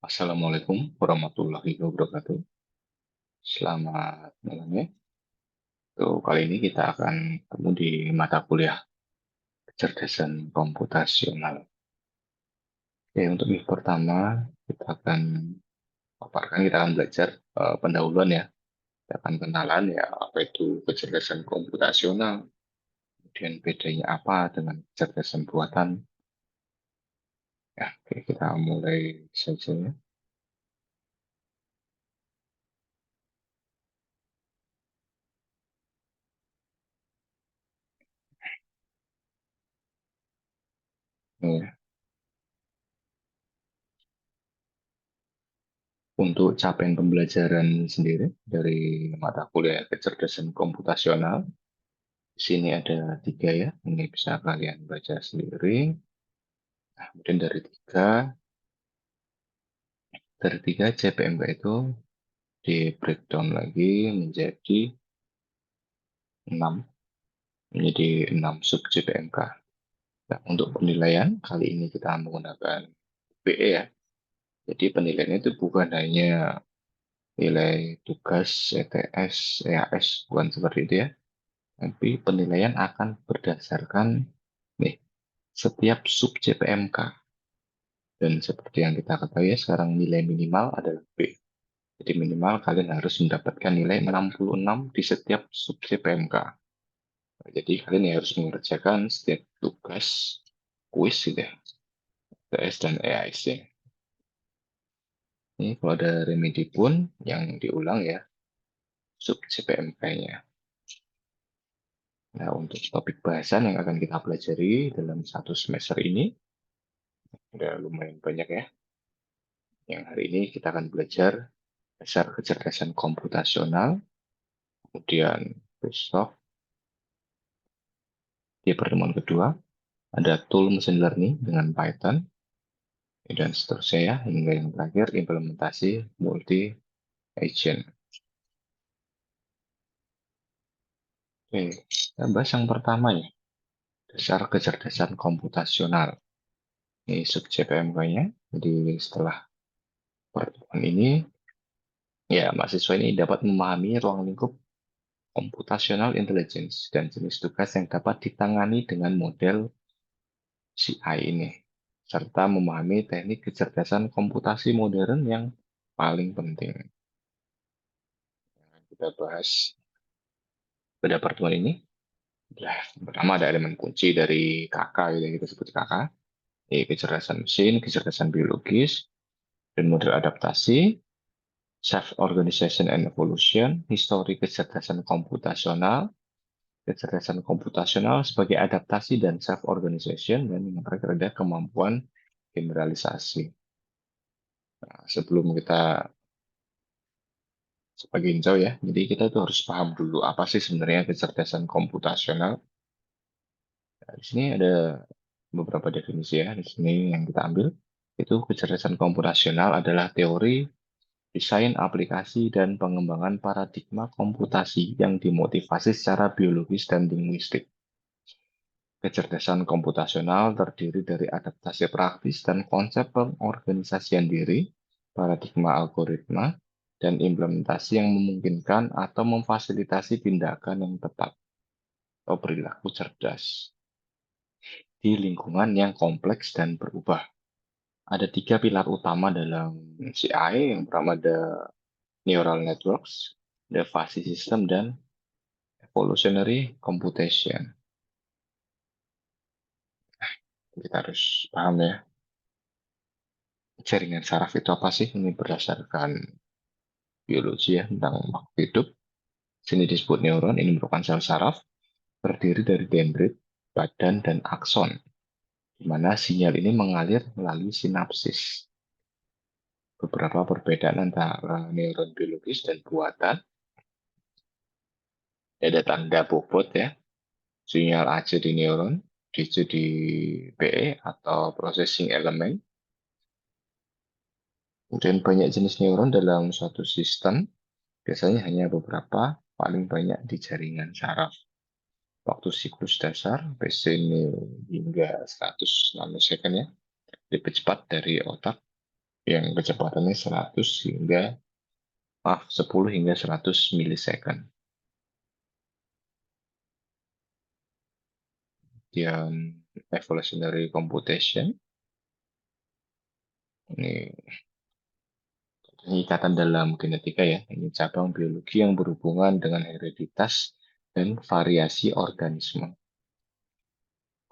Assalamualaikum warahmatullahi wabarakatuh. Selamat malam ya. Kali ini kita akan ketemu di mata kuliah kecerdasan komputasional. Untuk minggu pertama kita akan belajar pendahuluan ya. Kita akan kenalan ya apa itu kecerdasan komputasional, kemudian bedanya apa dengan kecerdasan buatan. Kita mulai saja ya. Ya. Untuk capaian pembelajaran sendiri dari mata kuliah kecerdasan komputasional, di sini ada tiga ya, ini bisa kalian baca sendiri. Nah, kemudian dari tiga CPMK itu di breakdown lagi enam, menjadi 6 sub CPMK. Nah, untuk penilaian kali ini kita menggunakan BE ya. Jadi penilaiannya itu bukan hanya nilai tugas, ETS, EAS, bukan seperti itu ya. Tapi penilaian akan berdasarkan nih setiap sub CPMK. Dan seperti yang kita ketahui ya, sekarang nilai minimal adalah B. Jadi minimal kalian harus mendapatkan nilai 66 di setiap sub CPMK. Jadi kalian ya harus mengerjakan setiap tugas, kuis gitu ya, TS dan EAS ya. Ini kalau ada remedi pun yang diulang ya, sub CPMK-nya. Nah, untuk topik bahasan yang akan kita pelajari dalam satu semester ini, udah lumayan banyak ya. Yang hari ini kita akan belajar dasar kecerdasan komputasional, kemudian besok di pertemuan kedua ada tool machine learning dengan Python, dan seterusnya ya, hingga yang terakhir implementasi multi agent. Oke, kita bahas yang pertama ya, dasar kecerdasan komputasional. Ini sub CPMK-nya. Jadi setelah pertemuan ini, ya mahasiswa ini dapat memahami ruang lingkup computational intelligence dan jenis tugas yang dapat ditangani dengan model CI ini, serta memahami teknik kecerdasan komputasi modern yang paling penting. Kita bahas pada pertemuan ini. Nah, pertama ada elemen kunci dari KK, yang kita sebut KK, kecerdasan mesin, kecerdasan biologis, dan model adaptasi, self-organization and evolution, histori kecerdasan komputasional sebagai adaptasi dan self-organization, dan yang terakhir ada kemampuan generalisasi. Nah, sebelum kita sebagai jauh ya, jadi kita tuh harus paham dulu apa sih sebenarnya kecerdasan komputasional. Nah, di sini ada beberapa definisi ya. Di sini yang kita ambil itu kecerdasan komputasional adalah teori, desain, aplikasi, dan pengembangan paradigma komputasi yang dimotivasi secara biologis dan linguistik. Kecerdasan komputasional terdiri dari adaptasi praktis dan konsep pengorganisasian diri, paradigma algoritma, dan implementasi yang memungkinkan atau memfasilitasi tindakan yang tepat atau perilaku cerdas di lingkungan yang kompleks dan berubah. Ada tiga pilar utama dalam CI. Yang pertama ada neural networks, ada fuzzy system, dan evolutionary computation. Kita harus paham ya, jaringan saraf itu apa sih? Ini berdasarkan biologi ya, tentang makhluk hidup. Sini disebut neuron, ini merupakan sel saraf, terdiri dari dendrit, badan, dan akson, di mana sinyal ini mengalir melalui sinapsis. Beberapa perbedaan antara neuron biologis dan buatan. Ada tanda bobot ya, sinyal AC di neuron, DC di PE atau processing element. Kemudian banyak jenis neuron dalam suatu sistem, biasanya hanya beberapa, paling banyak di jaringan saraf. Waktu siklus dasar, PC ini hingga 100 nanosecond ya, lebih cepat dari otak. yang kecepatannya 10 hingga 100 milisecond. Kemudian evolutionary computation, ini ikatan dalam genetika ya, ini cabang biologi yang berhubungan dengan hereditas dan variasi organisme.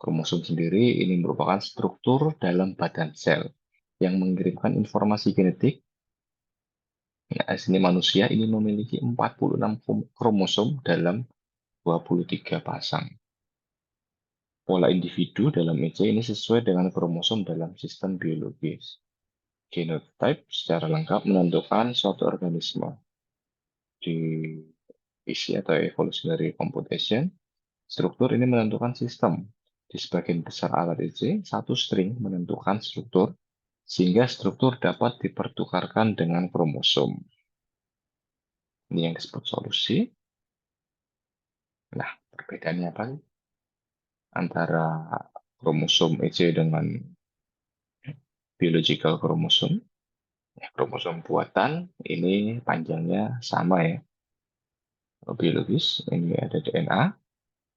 Kromosom sendiri ini merupakan struktur dalam badan sel yang mengirimkan informasi genetik. Nah, sini manusia ini memiliki 46 kromosom dalam 23 pasang. Pola individu dalam EC ini sesuai dengan kromosom dalam sistem biologis. Genotype secara lengkap menentukan suatu organisme. Di isi atau evolutionary computation, struktur ini menentukan sistem. Di sebagian besar alat EC, satu string menentukan struktur, sehingga struktur dapat dipertukarkan dengan kromosom. Ini yang disebut solusi. Nah, perbedaannya apa antara kromosom EC dengan biological kromosom? Ya, kromosom buatan ini panjangnya sama ya. Biologis ini ada DNA,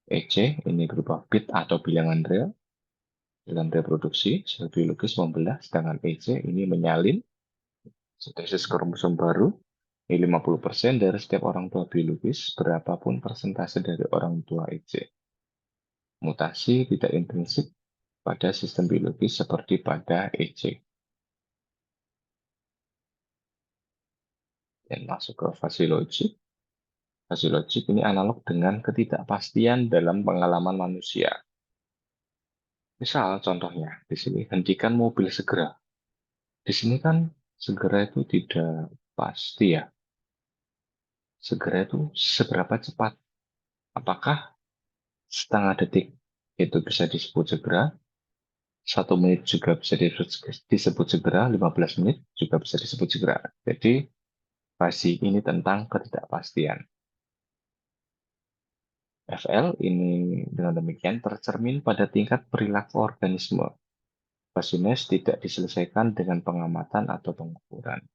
EC ini berupa bit atau bilangan real. Dalam reproduksi, sel biologis membelah, sedangkan EC ini menyalin sintesis kromosom baru. Ini 50% dari setiap orang tua biologis, berapapun persentase dari orang tua EC. Mutasi tidak intrinsik pada sistem biologis seperti pada EC. Dan masuk ke fasiologi. Fasiologi ini analog dengan ketidakpastian dalam pengalaman manusia. Misal contohnya, di sini hentikan mobil segera. Di sini kan segera itu tidak pasti ya. Segera itu seberapa cepat? Apakah setengah detik itu bisa disebut segera? 1 menit juga bisa disebut segera, 15 menit juga bisa disebut segera. Jadi, fasi ini tentang ketidakpastian. FL ini dengan demikian tercermin pada tingkat perilaku organisme. Fasines tidak diselesaikan dengan pengamatan atau pengukuran.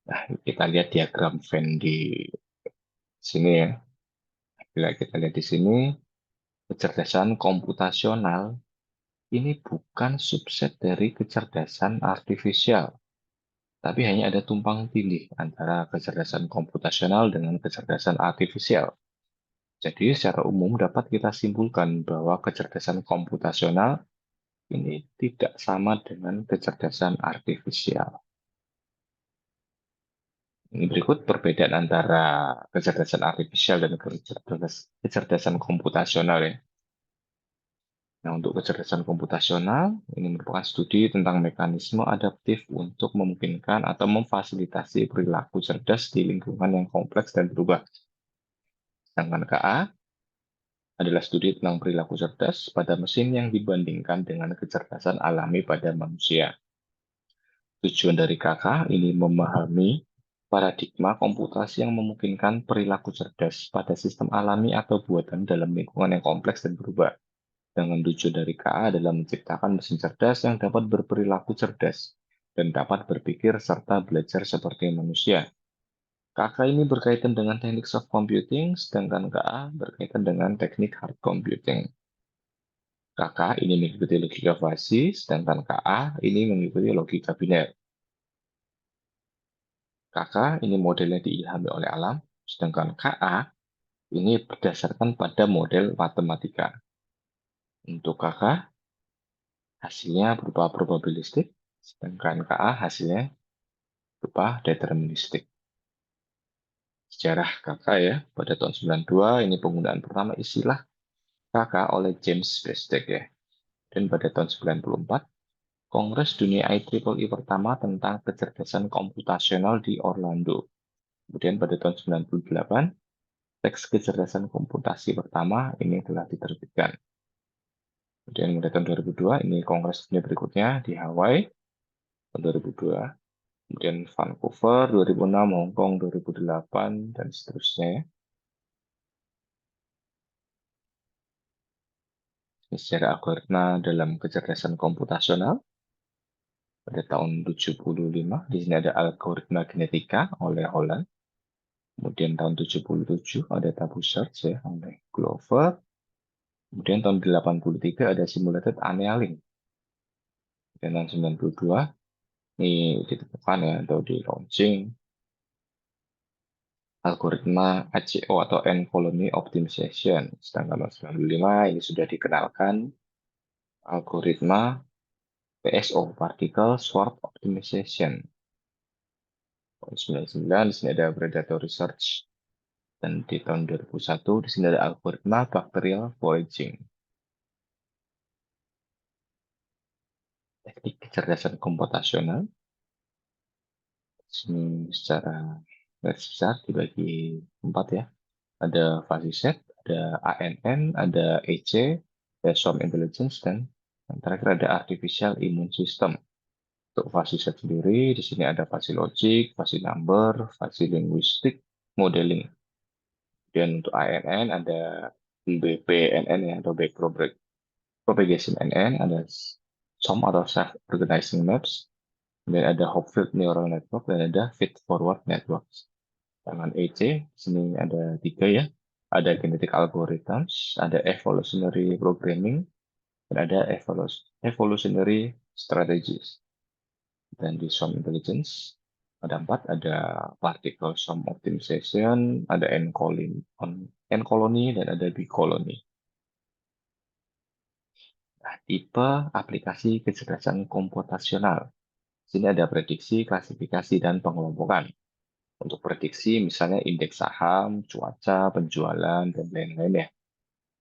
Nah, kita lihat diagram Venn di sini ya. Bila kita lihat di sini, kecerdasan komputasional ini bukan subset dari kecerdasan artifisial, tapi hanya ada tumpang tindih antara kecerdasan komputasional dengan kecerdasan artifisial. Jadi, secara umum dapat kita simpulkan bahwa kecerdasan komputasional ini tidak sama dengan kecerdasan artifisial. Ini berikut perbedaan antara kecerdasan artifisial dan kecerdasan komputasional ya. Nah, untuk kecerdasan komputasional, ini merupakan studi tentang mekanisme adaptif untuk memungkinkan atau memfasilitasi perilaku cerdas di lingkungan yang kompleks dan berubah. Sedangkan KA adalah studi tentang perilaku cerdas pada mesin yang dibandingkan dengan kecerdasan alami pada manusia. Tujuan dari KK ini memahami paradigma komputasi yang memungkinkan perilaku cerdas pada sistem alami atau buatan dalam lingkungan yang kompleks dan berubah. Dengan tujuan dari KA adalah menciptakan mesin cerdas yang dapat berperilaku cerdas dan dapat berpikir serta belajar seperti manusia. KK ini berkaitan dengan teknik soft computing, sedangkan KA berkaitan dengan teknik hard computing. KK ini mengikuti logika fasi, sedangkan KA ini mengikuti logika biner. KK ini modelnya diilhami oleh alam, sedangkan KA ini berdasarkan pada model matematika. Untuk KK, hasilnya berupa probabilistik, sedangkan KA hasilnya berupa deterministik. Sejarah KK ya, pada tahun 92 ini penggunaan pertama istilah KK oleh James Bestek ya. Dan pada tahun 94, Kongres Dunia IEEE pertama tentang kecerdasan komputasional di Orlando. Kemudian pada tahun 98, teks kecerdasan komputasi pertama ini telah diterbitkan. Kemudian pada tahun 2002, ini kongres dunia berikutnya di Hawaii tahun 2002. Kemudian Vancouver 2006, Hong Kong 2008, dan seterusnya. Ini secara algoritma dalam kecerdasan komputasional. pada tahun 75. Di sini ada algoritma genetika oleh Holland. Kemudian tahun 77 ada tabu search ya oleh Glover. Kemudian tahun 83 ada simulated annealing. Dan tahun 92 ini ditemukan ya atau di launching algoritma ACO atau End Colony Optimization. Sedangkan tahun 95 ini sudah dikenalkan algoritma PSO, Particle Swarm Optimization. Tahun 99 di sini ada predatory search. Dan di tahun 2001 di sini ada algoritma bacterial foraging. Teknik kecerdasan komputasional. Di sini secara garis besar dibagi 4 ya. Ada fuzzy set, ada ANN, ada EC, ada swarm intelligence, dan yang terakhir ada artificial immune system. Untuk fuzzy set sendiri, di sini ada fuzzy logic, fuzzy number, fuzzy linguistic modeling. Kemudian untuk ANN ada BPNN ya, atau back propagation NN, ada SOM atau self-organizing maps, kemudian ada Hopfield neural network, dan ada feed-forward networks. Dengan EC, sini ada 3 ya. Ada genetic algorithms, ada evolutionary programming, dan ada evolutionary strategies. Dan di swarm intelligence, ada 4, ada particle swarm optimization, ada N colony, dan ada B colony. Nah, tipe aplikasi kecerdasan komputasional. Sini ada prediksi, klasifikasi, dan pengelompokan. Untuk prediksi misalnya indeks saham, cuaca, penjualan, dan lain-lain ya.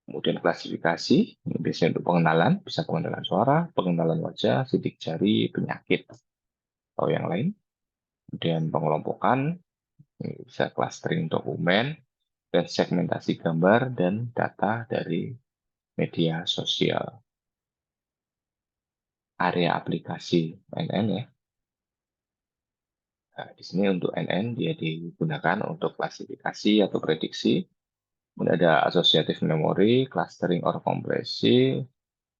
Kemudian klasifikasi, ini biasanya untuk pengenalan, bisa pengenalan suara, pengenalan wajah, sidik jari, penyakit, atau yang lain. Kemudian pengelompokan, ini bisa clustering dokumen, dan segmentasi gambar dan data dari media sosial. Area aplikasi NN ya. Nah, di sini untuk NN dia digunakan untuk klasifikasi atau prediksi. Kemudian ada associative memory, clustering or kompresi,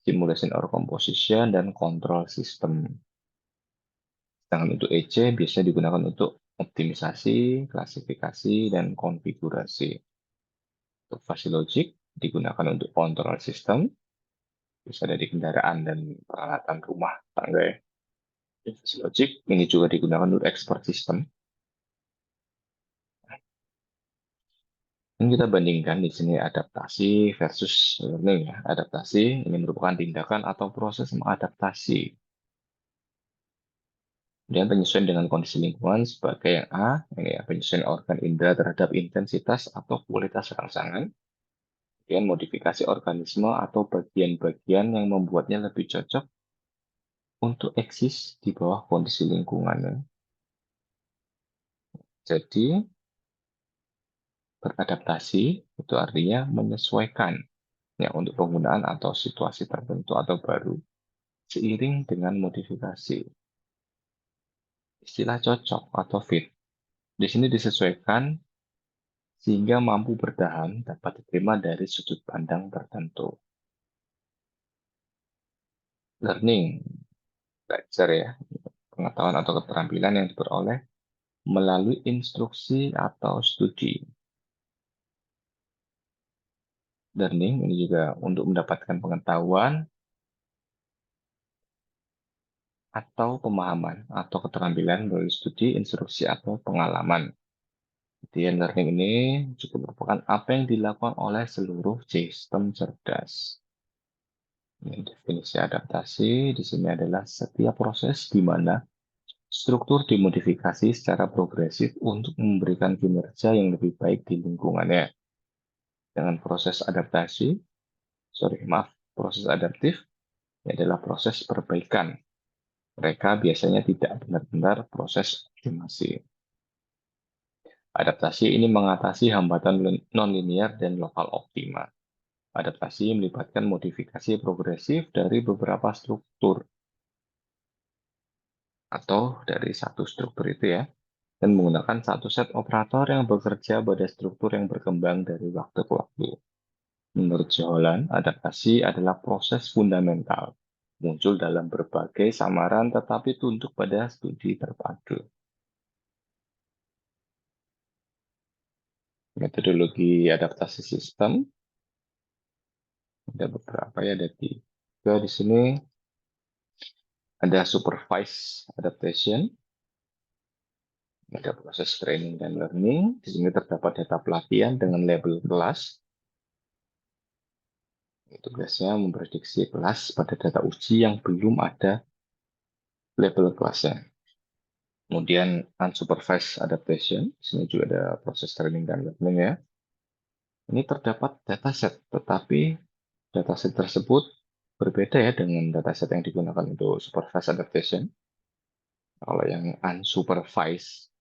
simulation or composition, dan control system. Sedangkan untuk EC biasanya digunakan untuk optimisasi, klasifikasi, dan konfigurasi. Untuk fuzzy logic digunakan untuk control system, bisa dari kendaraan dan peralatan rumah tangga ya. Fuzzy logic ini juga digunakan untuk expert system. Ini kita bandingkan di sini adaptasi versus learning ya. Adaptasi ini merupakan tindakan atau proses mengadaptasi. Dan penyesuaian dengan kondisi lingkungan sebagai yang A, ini ya, penyesuaian organ indera terhadap intensitas atau kualitas rangsangan. Kemudian modifikasi organisme atau bagian-bagian yang membuatnya lebih cocok untuk eksis di bawah kondisi lingkungan. Ya. Jadi beradaptasi itu artinya menyesuaikan ya untuk penggunaan atau situasi tertentu atau baru seiring dengan modifikasi. Istilah cocok atau fit di sini disesuaikan sehingga mampu bertahan dapat diterima dari sudut pandang tertentu. Learning, belajar ya, pengetahuan atau keterampilan yang diperoleh melalui instruksi atau studi. Learning ini juga untuk mendapatkan pengetahuan atau pemahaman atau keterampilan melalui studi, instruksi, atau pengalaman. Jadi learning ini juga merupakan apa yang dilakukan oleh seluruh sistem cerdas. Ini definisi adaptasi di sini adalah setiap proses di mana struktur dimodifikasi secara progresif untuk memberikan kinerja yang lebih baik di lingkungannya. Dengan proses proses adaptif ini adalah proses perbaikan. Mereka biasanya tidak benar-benar proses optimasi. Adaptasi ini mengatasi hambatan nonlinear dan lokal optima. Adaptasi melibatkan modifikasi progresif dari beberapa struktur atau dari satu struktur itu ya, dan menggunakan satu set operator yang bekerja pada struktur yang berkembang dari waktu ke waktu. Menurut Holland, adaptasi adalah proses fundamental muncul dalam berbagai samaran tetapi tunduk pada studi terpadu. Metodologi adaptasi sistem ada beberapa ya, ada tiga di sini. Ada supervised adaptation, ada proses training dan learning. Di sini terdapat data pelatihan dengan label kelas. Tugasnya memprediksi kelas pada data uji yang belum ada label kelasnya. Kemudian unsupervised adaptation, di sini juga ada proses training dan learning ya. Ini terdapat dataset, tetapi dataset tersebut berbeda ya dengan dataset yang digunakan untuk supervised adaptation. Kalau yang unsupervised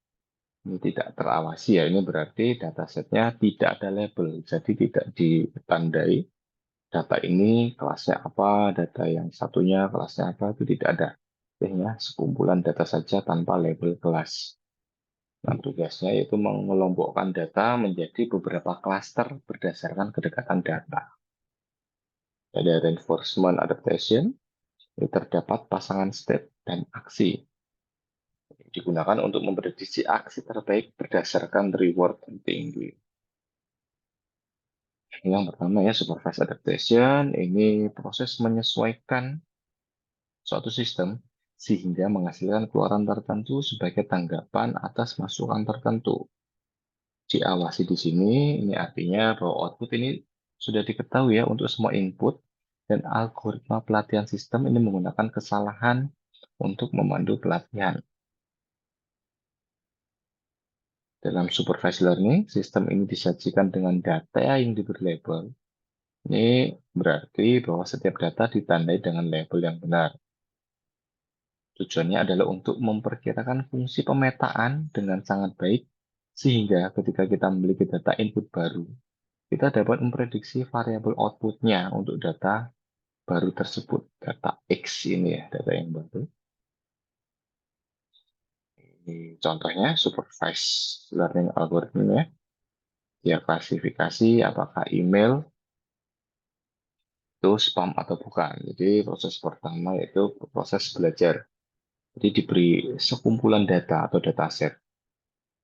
ini tidak terawasi ya, ini berarti datasetnya tidak ada label, jadi tidak ditandai data ini kelasnya apa, data yang satunya kelasnya apa, itu tidak ada. Artinya sekumpulan data saja tanpa label kelas. Nah, tugasnya yaitu mengelompokkan data menjadi beberapa klaster berdasarkan kedekatan data. Ada reinforcement adaptation, ini terdapat pasangan state dan aksi. Digunakan untuk memprediksi aksi terbaik berdasarkan reward tertinggi. Yang pertama ya, supervised adaptation, ini proses menyesuaikan suatu sistem sehingga menghasilkan keluaran tertentu sebagai tanggapan atas masukan tertentu. Diawasi di sini, ini artinya bahwa output ini sudah diketahui ya untuk semua input, dan algoritma pelatihan sistem ini menggunakan kesalahan untuk memandu pelatihan. Dalam supervised learning, sistem ini disajikan dengan data yang diberi label. Ini berarti bahwa setiap data ditandai dengan label yang benar. Tujuannya adalah untuk memperkirakan fungsi pemetaan dengan sangat baik, sehingga ketika kita memiliki data input baru, kita dapat memprediksi variabel outputnya untuk data baru tersebut. Data X ini ya, data yang baru. Ini contohnya supervised learning algorithm ya. Dia klasifikasi apakah email itu spam atau bukan. Jadi proses pertama yaitu proses belajar. Jadi diberi sekumpulan data atau dataset.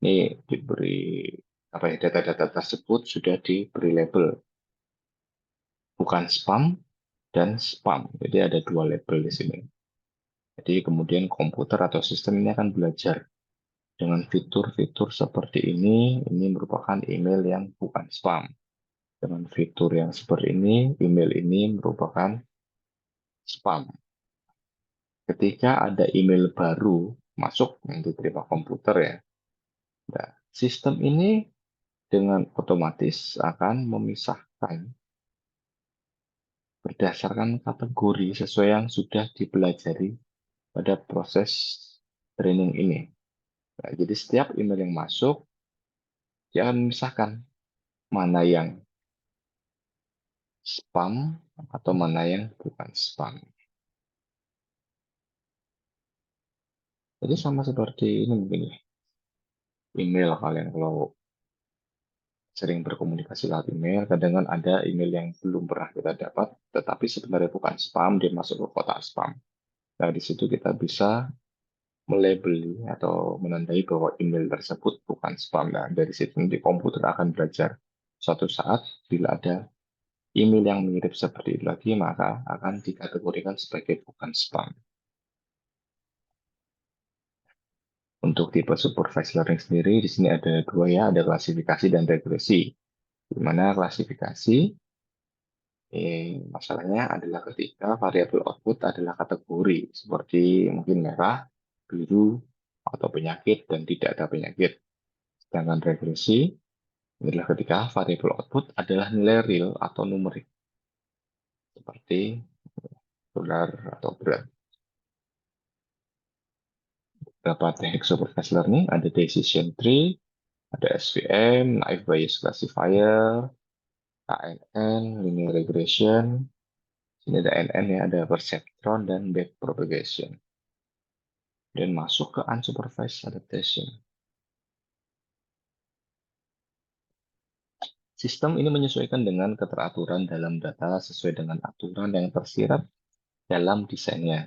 Ini diberi apa ya, data-data tersebut sudah diberi label bukan spam dan spam. Jadi ada dua label di sini. Jadi kemudian komputer atau sistem ini akan belajar dengan fitur-fitur seperti ini merupakan email yang bukan spam. Dengan fitur yang seperti ini, email ini merupakan spam. Ketika ada email baru masuk yang diterima komputer ya, nah, sistem ini dengan otomatis akan memisahkan berdasarkan kategori sesuai yang sudah dipelajari pada proses training ini. Nah, jadi setiap email yang masuk, dia akan memisahkan mana yang spam atau mana yang bukan spam. Jadi sama seperti ini mungkin ya. Email kalian kalau sering berkomunikasi lewat email, kadang kan ada email yang belum pernah kita dapat, tetapi sebenarnya bukan spam, dia masuk ke kotak spam. Nah, di situ kita bisa melabeli atau menandai bahwa email tersebut bukan spam. Nah, dari situ di komputer akan belajar suatu saat bila ada email yang mirip seperti itu lagi, maka akan dikategorikan sebagai bukan spam. Untuk tipe supervised learning sendiri, di sini ada dua ya, ada klasifikasi dan regresi. Di mana klasifikasi, masalahnya adalah ketika variabel output adalah kategori, seperti mungkin merah, biru, atau penyakit, dan tidak ada penyakit. Sedangkan regresi adalah ketika variabel output adalah nilai real atau numerik, seperti dolar atau berat. Beberapa teknik supervised learning, ada decision tree, ada SVM, naive Bayes classifier, KNN, linear regression. Sini ada NN ya, ada perceptron dan backpropagation. Dan masuk ke unsupervised adaptation. Sistem ini menyesuaikan dengan keteraturan dalam data sesuai dengan aturan yang tersirat dalam desainnya.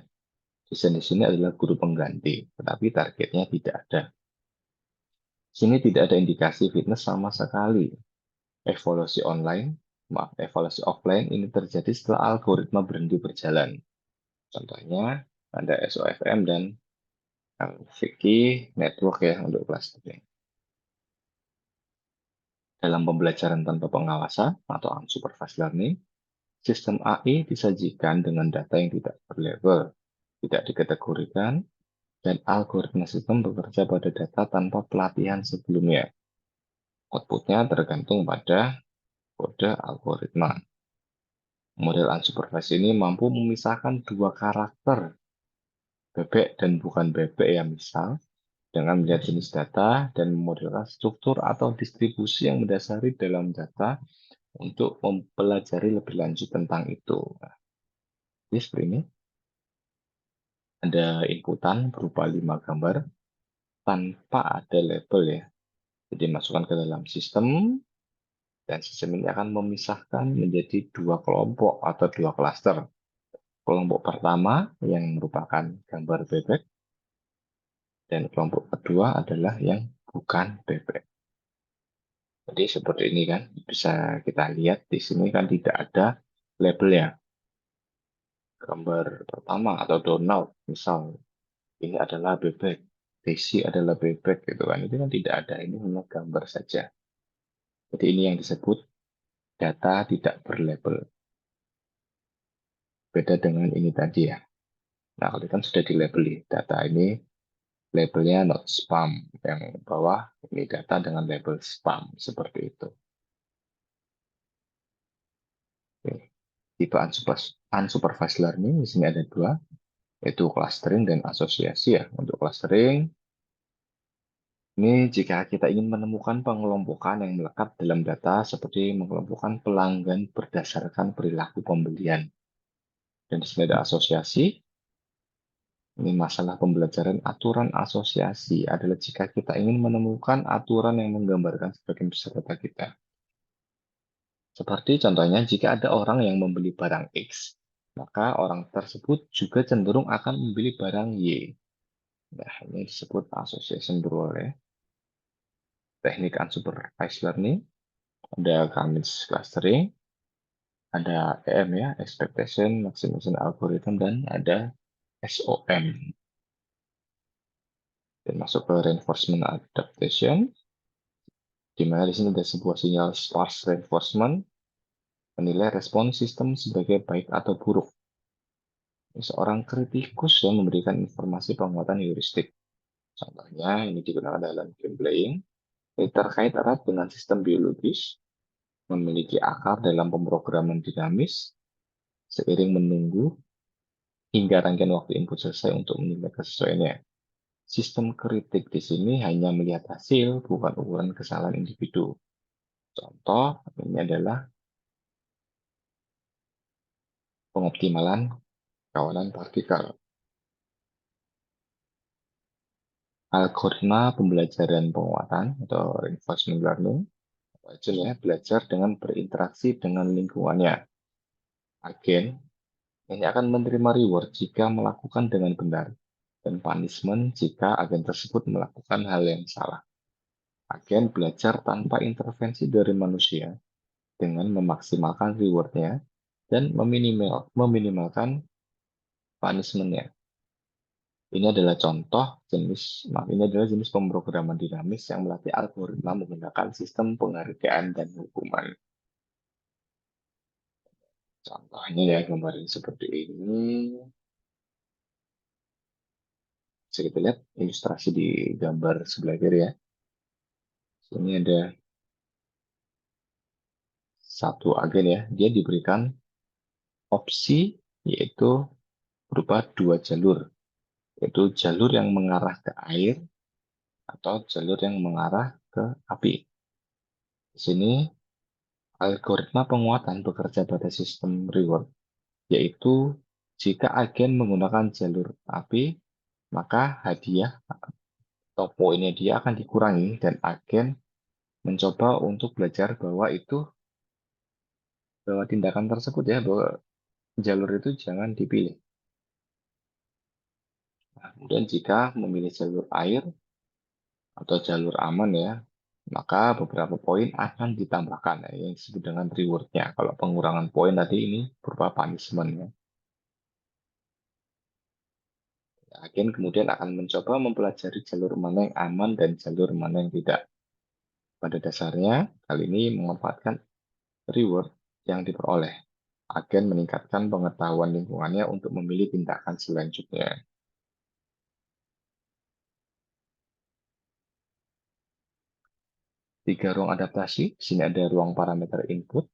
Desain di sini adalah guru pengganti, tetapi targetnya tidak ada. Di sini tidak ada indikasi fitness sama sekali. Evaluasi online, evaluasi offline ini terjadi setelah algoritma berhenti berjalan. Contohnya ada SOFM dan Vicky Network ya untuk clustering. Dalam pembelajaran tanpa pengawasan atau unsupervised learning, sistem AI disajikan dengan data yang tidak berlabel, tidak dikategorikan, dan algoritma sistem bekerja pada data tanpa pelatihan sebelumnya. Outputnya tergantung pada kode algoritma. Model unsupervised ini mampu memisahkan dua karakter, bebek dan bukan bebek ya misal, dengan melihat jenis data dan memodelkan struktur atau distribusi yang mendasari dalam data untuk mempelajari lebih lanjut tentang itu. Nah, jadi seperti ini, ada inputan berupa 5 gambar tanpa ada label ya. Jadi masukkan ke dalam sistem, dan sistem ini akan memisahkan menjadi dua kelompok atau dua klaster. Kelompok pertama yang merupakan gambar bebek, dan kelompok kedua adalah yang bukan bebek. Jadi seperti ini kan, bisa kita lihat di sini kan tidak ada labelnya. Gambar pertama atau Donald, misal ini adalah bebek, Daisy adalah bebek gitu kan. Itu kan tidak ada, ini hanya gambar saja. Jadi ini yang disebut data tidak berlabel. Beda dengan ini tadi ya. Nah, kalau kan sudah dilabeli, data ini labelnya not spam, yang bawah ini data dengan label spam, seperti itu. Oke. Tipe unsupervised learning, di sini ada dua, yaitu clustering dan asosiasi ya. Untuk clustering, ini jika kita ingin menemukan pengelompokan yang melekat dalam data seperti mengelompokkan pelanggan berdasarkan perilaku pembelian. Dan di sini ada asosiasi. Ini masalah pembelajaran aturan asosiasi adalah jika kita ingin menemukan aturan yang menggambarkan sebagian besar data kita. Seperti contohnya jika ada orang yang membeli barang X, maka orang tersebut juga cenderung akan membeli barang Y. Nah, ini disebut association rule ya. Teknik unsupervised learning, ada Cummins clustering, ada EM ya, expectation maximization algorithm, dan ada SOM. Dan masuk ke reinforcement adaptation, di mana di sini ada sebuah sinyal sparse reinforcement menilai respon sistem sebagai baik atau buruk. Seorang kritikus yang memberikan informasi penguatan heuristik. Contohnya ini digunakan dalam game playing. Ini terkait erat dengan sistem biologis, memiliki akar dalam pemrograman dinamis, seiring menunggu hingga rangkaian waktu input selesai untuk menilai kesesuaiannya. Sistem kritik di sini hanya melihat hasil, bukan ukuran kesalahan individu. Contoh ini adalah pengoptimalan kawanan partikel. Algoritma pembelajaran penguatan atau reinforcement learning, ya, belajar dengan berinteraksi dengan lingkungannya. Agen ini akan menerima reward jika melakukan dengan benar, dan punishment jika agen tersebut melakukan hal yang salah. Agen belajar tanpa intervensi dari manusia dengan memaksimalkan rewardnya dan meminimalkan punishment-nya. Ini adalah ini adalah jenis pemrograman dinamis yang melatih algoritma menggunakan sistem penghargaan dan hukuman. Contohnya ya, gambar ini seperti ini. Bisa kita lihat ilustrasi di gambar sebelah kiri ya. Ini ada satu agen ya, dia diberikan opsi yaitu berupa dua jalur, yaitu jalur yang mengarah ke air atau jalur yang mengarah ke api. Di sini algoritma penguatan bekerja pada sistem reward, yaitu jika agen menggunakan jalur api, maka hadiah atau poinnya dia akan dikurangi dan agen mencoba untuk belajar bahwa tindakan tersebut ya, bahwa jalur itu jangan dipilih. Kemudian jika memilih jalur air atau jalur aman ya, maka beberapa poin akan ditambahkan ya, yang disebut dengan reward-nya. Kalau pengurangan poin tadi ini berupa punishment ya. Agen kemudian akan mencoba mempelajari jalur mana yang aman dan jalur mana yang tidak. Pada dasarnya, kali ini memanfaatkan reward yang diperoleh. Agen meningkatkan pengetahuan lingkungannya untuk memilih tindakan selanjutnya. 3 ruang adaptasi, di sini ada ruang parameter input,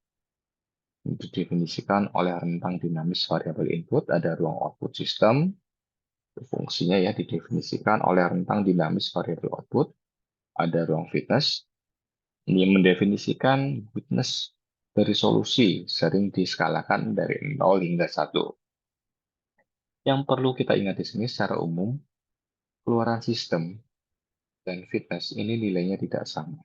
didefinisikan oleh rentang dinamis variabel input, ada ruang output system, fungsinya ya didefinisikan oleh rentang dinamis variabel output, ada ruang fitness, ini mendefinisikan goodness dari solusi sering diskalakan dari 0 hingga 1. Yang perlu kita ingat di sini secara umum, keluaran sistem dan fitness ini nilainya tidak sama.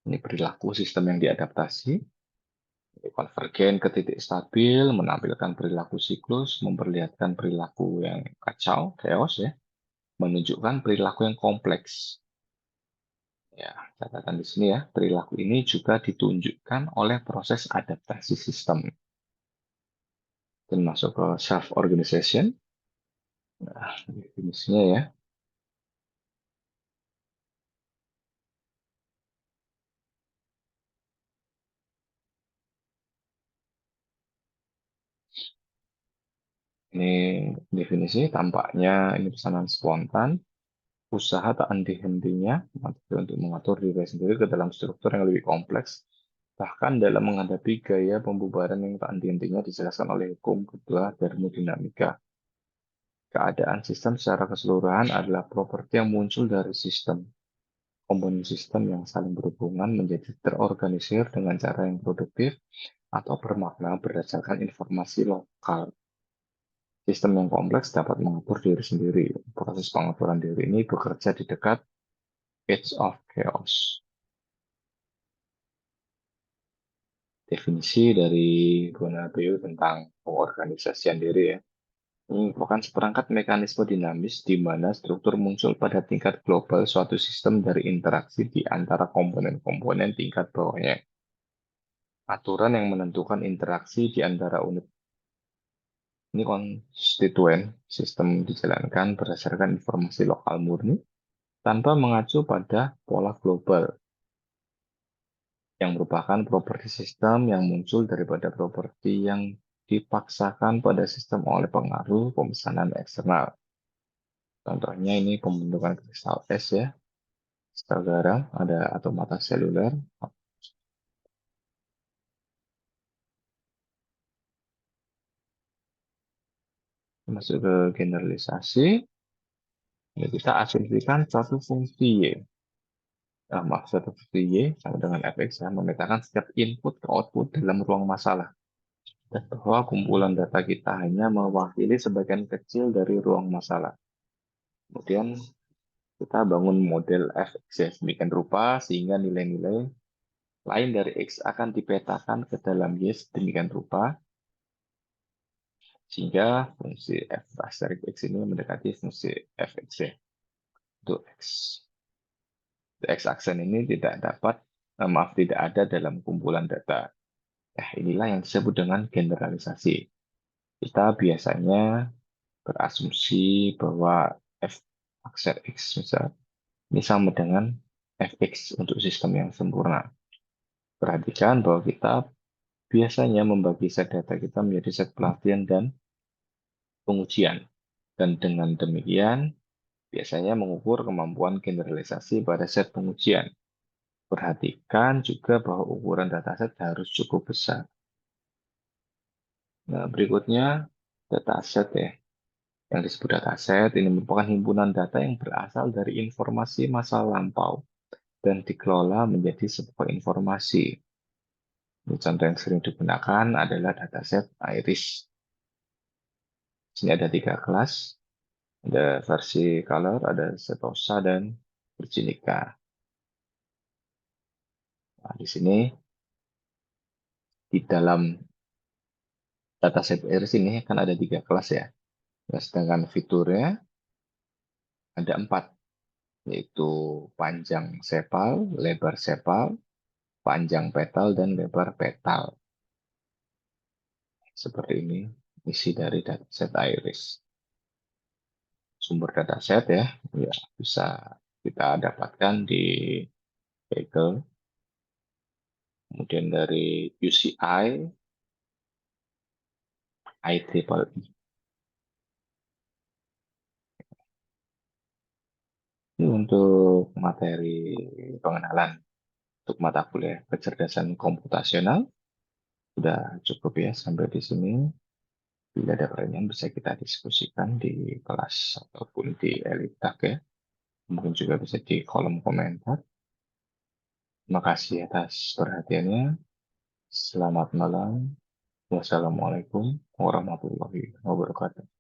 Ini perilaku sistem yang diadaptasi, konvergen ke titik stabil, menampilkan perilaku siklus, memperlihatkan perilaku yang kacau, chaos ya, menunjukkan perilaku yang kompleks. Ya, catatan di sini ya, perilaku ini juga ditunjukkan oleh proses adaptasi sistem. Dan masuk ke self-organization, nah, definisinya ya, ini definisi tampaknya ini pesanan spontan, usaha tak henti-hentinya untuk mengatur diri sendiri ke dalam struktur yang lebih kompleks, bahkan dalam menghadapi gaya pembubaran yang tak henti-hentinya dijelaskan oleh hukum kedua termodinamika. Keadaan sistem secara keseluruhan adalah properti yang muncul dari sistem. Komponen sistem yang saling berhubungan menjadi terorganisir dengan cara yang produktif atau bermakna berdasarkan informasi lokal. Sistem yang kompleks dapat mengatur diri sendiri. Proses pengaturan diri ini bekerja di dekat edge of chaos. Definisi dari Bonabeu tentang pengorganisasian diri ya. Ini merupakan seperangkat mekanisme dinamis di mana struktur muncul pada tingkat global suatu sistem dari interaksi di antara komponen-komponen tingkat bawahnya. Aturan yang menentukan interaksi di antara unit ini konstituen sistem dijalankan berdasarkan informasi lokal murni tanpa mengacu pada pola global yang merupakan properti sistem yang muncul daripada properti yang dipaksakan pada sistem oleh pengaruh pemesanan eksternal. Contohnya ini pembentukan kristal es ya, kristal garam, ada atomata seluler. Masuk ke generalisasi, ya kita asumsikan suatu fungsi Y. Maaf, suatu fungsi Y sama dengan fx ya, memetakan setiap input ke output dalam ruang masalah. Dan bahwa kumpulan data kita hanya mewakili sebagian kecil dari ruang masalah. Kemudian kita bangun model fx ya, sedemikian rupa sehingga nilai-nilai lain dari X akan dipetakan ke dalam Y sedemikian rupa sehingga fungsi f asterisk X ini mendekati fungsi fx ya. Untuk X. X aksen ini tidak dapat, maaf, tidak ada dalam kumpulan data. Inilah yang disebut dengan generalisasi. Kita biasanya berasumsi bahwa f aksen X misal ini sama dengan fx untuk sistem yang sempurna. Perhatikan bahwa kita biasanya membagi set data kita menjadi set pelatihan dan pengujian. Dan dengan demikian, biasanya mengukur kemampuan generalisasi pada set pengujian. Perhatikan juga bahwa ukuran dataset harus cukup besar. Nah, berikutnya dataset ya. Yang disebut dataset ini merupakan himpunan data yang berasal dari informasi masa lampau dan dikelola menjadi sebuah informasi. Ini contoh yang sering digunakan adalah dataset iris. Di sini ada 3 kelas, ada versi color, ada setosa, dan virginica. Nah, di sini di dalam Dataset Iris ini kan ada 3 kelas ya. Nah, sedangkan fiturnya ada 4, yaitu panjang sepal, lebar sepal, panjang petal, dan lebar petal. Seperti ini isi dari dataset Iris. Sumber dataset ya, ya bisa kita dapatkan di Google, kemudian dari UCI, IEEE. Ini untuk materi pengenalan untuk mata kuliah kecerdasan komputasional sudah cukup ya sampai di sini. Bila ada pertanyaan bisa kita diskusikan di kelas ataupun di Elitak ya. Mungkin juga bisa di kolom komentar. Terima kasih atas perhatiannya. Selamat malam. Wassalamualaikum warahmatullahi wabarakatuh.